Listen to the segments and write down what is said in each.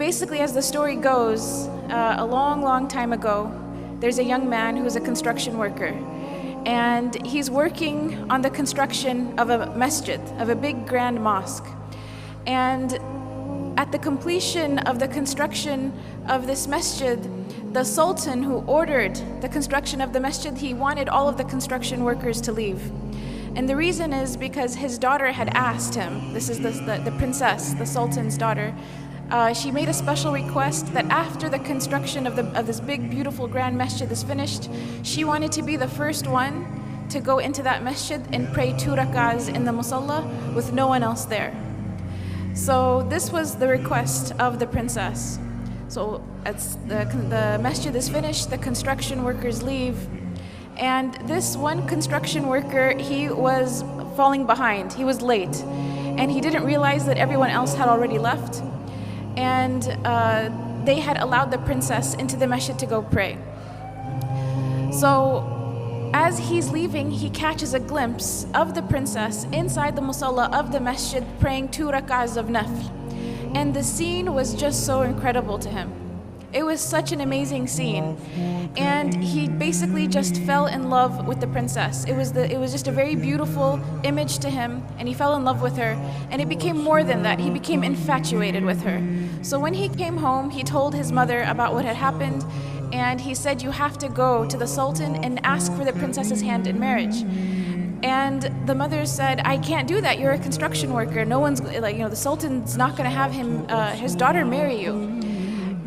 basically, as the story goes, a long, long time ago, there's a young man who's a construction worker. And he's working on the construction of a masjid, of a big grand mosque. And at the completion of the construction of this masjid, the sultan who ordered the construction of the masjid, he wanted all of the construction workers to leave. And the reason is because his daughter had asked him, this is the princess, the sultan's daughter, she made a special request that after the construction of this big, beautiful grand masjid is finished, she wanted to be the first one to go into that masjid and pray 2 rak'ahs in the musalla with no one else there. So this was the request of the princess. So as the masjid is finished, the construction workers leave, and this one construction worker, he was falling behind. He was late, and he didn't realize that everyone else had already left, and they had allowed the princess into the masjid to go pray. So as he's leaving, he catches a glimpse of the princess inside the musalla of the masjid praying 2 rak'ahs of nafl. And the scene was just so incredible to him. It was such an amazing scene. And he basically just fell in love with the princess. It was just a very beautiful image to him, and he fell in love with her. And it became more than that. He became infatuated with her. So when he came home, he told his mother about what had happened, and he said, "You have to go to the sultan and ask for the princess's hand in marriage." And the mother said, "I can't do that. You're a construction worker. No one's the sultan's not going to have his daughter marry you."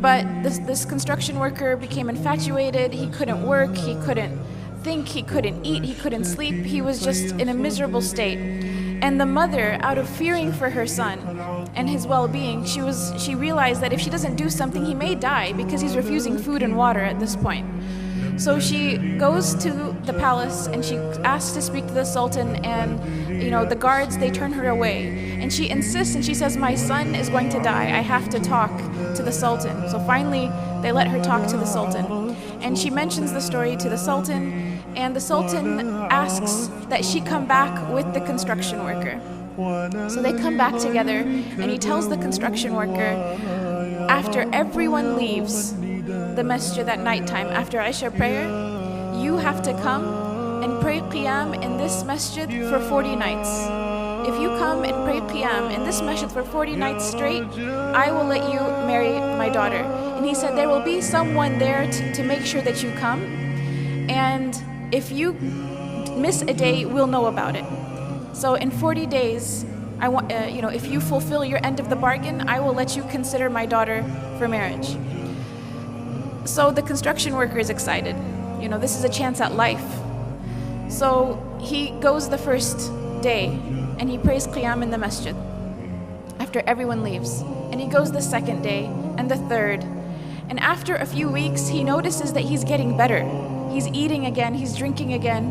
But this construction worker became infatuated. He couldn't work. He couldn't think. He couldn't eat. He couldn't sleep. He was just in a miserable state. And the mother, out of fearing for her son and his well-being, she realized that if she doesn't do something, he may die because he's refusing food and water at this point. So she goes to the palace and she asks to speak to the sultan, and the guards, they turn her away. And she insists and she says, "My son is going to die. I have to talk to the sultan." So finally, they let her talk to the sultan. And she mentions the story to the sultan, and the sultan asks that she come back with the construction worker. So they come back together, and he tells the construction worker, after everyone leaves the masjid at nighttime, after Isha prayer, you have to come and pray qiyam in this masjid for 40 nights. If you come and pray qiyam in this masjid for 40 nights straight, I will let you marry my daughter. And he said there will be someone there to make sure that you come, and if you miss a day, we'll know about it. So in 40 days, if you fulfill your end of the bargain, I will let you consider my daughter for marriage. So the construction worker is excited. This is a chance at life. So he goes the first day and he prays qiyam in the masjid after everyone leaves. And he goes the second day and the third. And after a few weeks, he notices that he's getting better. He's eating again, he's drinking again.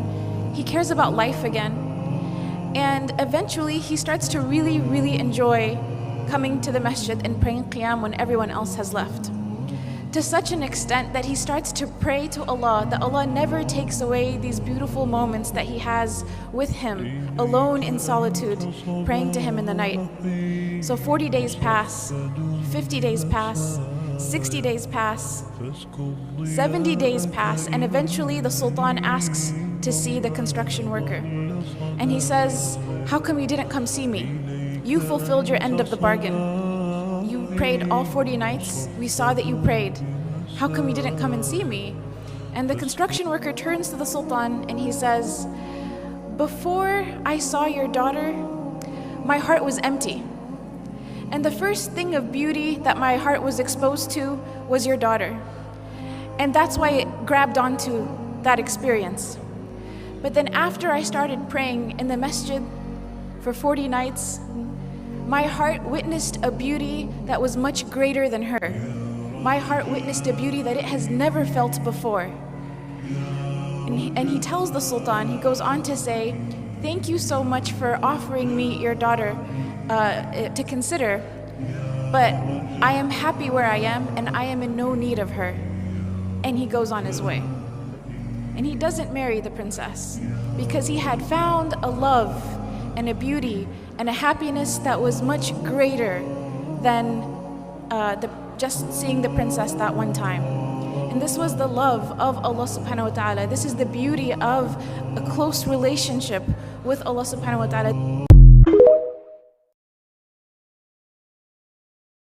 He cares about life again. And eventually he starts to really, really enjoy coming to the masjid and praying qiyam when everyone else has left. To such an extent that he starts to pray to Allah, that Allah never takes away these beautiful moments that he has with him, alone in solitude, praying to him in the night. So 40 days pass, 50 days pass, 60 days pass, 70 days pass, and eventually the sultan asks to see the construction worker. And he says, "How come you didn't come see me? You fulfilled your end of the bargain. You prayed all 40 nights. We saw that you prayed. How come you didn't come and see me?" And the construction worker turns to the sultan and he says, "Before I saw your daughter, my heart was empty. And the first thing of beauty that my heart was exposed to was your daughter. And that's why it grabbed onto that experience. But then after I started praying in the masjid for 40 nights, my heart witnessed a beauty that was much greater than her. My heart witnessed a beauty that it has never felt before." And he tells the sultan, he goes on to say, "Thank you so much for offering me your daughter to consider, but I am happy where I am and I am in no need of her." And he goes on his way. And he doesn't marry the princess because he had found a love and a beauty and a happiness that was much greater than just seeing the princess that one time. And this was the love of Allah subhanahu wa ta'ala. This is the beauty of a close relationship with Allah subhanahu wa ta'ala.